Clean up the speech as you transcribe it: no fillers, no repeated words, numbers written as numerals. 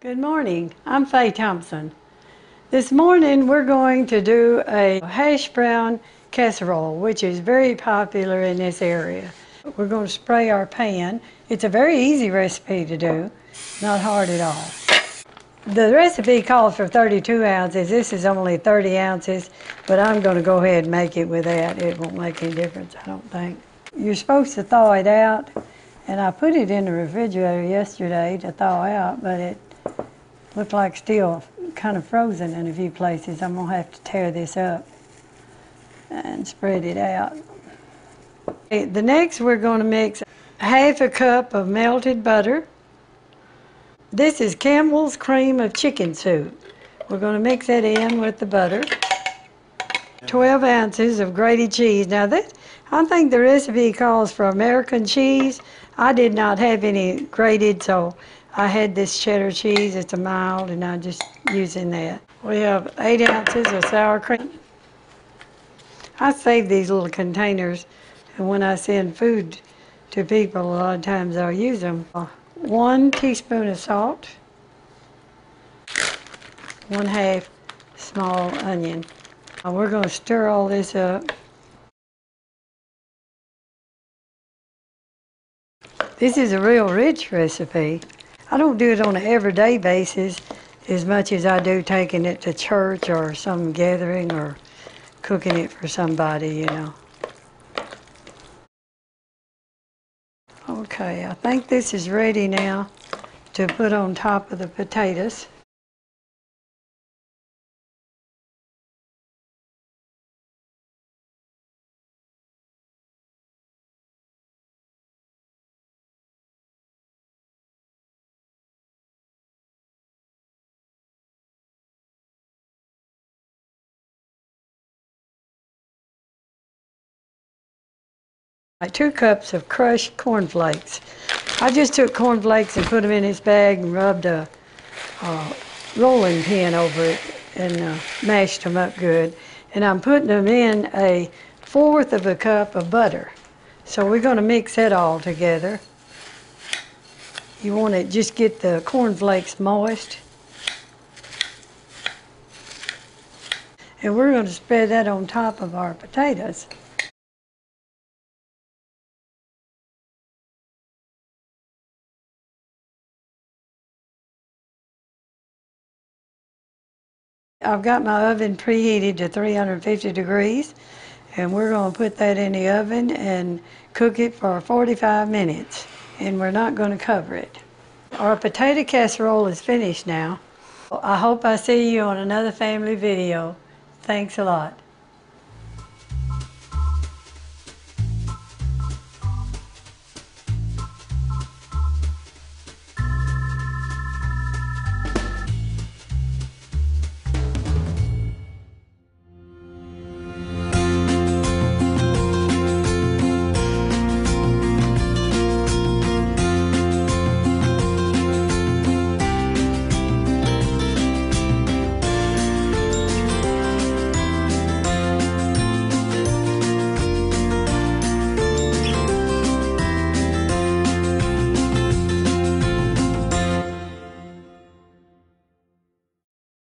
Good morning, I'm Faye Thompson. This morning we're going to do a hash brown casserole, which is very popular in this area. We're going to spray our pan. It's a very easy recipe to do, not hard at all. The recipe calls for 32 ounces. This is only 30 ounces, but I'm going to go ahead and make it with that. It won't make any difference, I don't think. You're supposed to thaw it out, and I put it in the refrigerator yesterday to thaw out, but it looked like still kind of frozen in a few places. I'm going to have to tear this up and spread it out. Okay, the next we're going to mix half a cup of melted butter. This is Campbell's cream of chicken soup. We're going to mix that in with the butter. 12 ounces of grated cheese. Now I think the recipe calls for American cheese. I did not have any grated, so I had this cheddar cheese. It's a mild, and I'm just using that. We have 8 ounces of sour cream. I save these little containers, and when I send food to people, a lot of times I'll use them. 1 teaspoon of salt. 1/2 small onion. We're going to stir all this up. This is a real rich recipe. I don't do it on an everyday basis as much as I do taking it to church or some gathering or cooking it for somebody, you know. Okay, I think this is ready now to put on top of the potatoes. Like 2 cups of crushed cornflakes. I just took cornflakes and put them in this bag and rubbed a rolling pin over it and mashed them up good. And I'm putting them in 1/4 of a cup of butter. So we're going to mix that all together. You want to just get the cornflakes moist. And we're going to spread that on top of our potatoes. I've got my oven preheated to 350 degrees, and we're going to put that in the oven and cook it for 45 minutes, and we're not going to cover it. Our potato casserole is finished now. I hope I see you on another family video. Thanks a lot.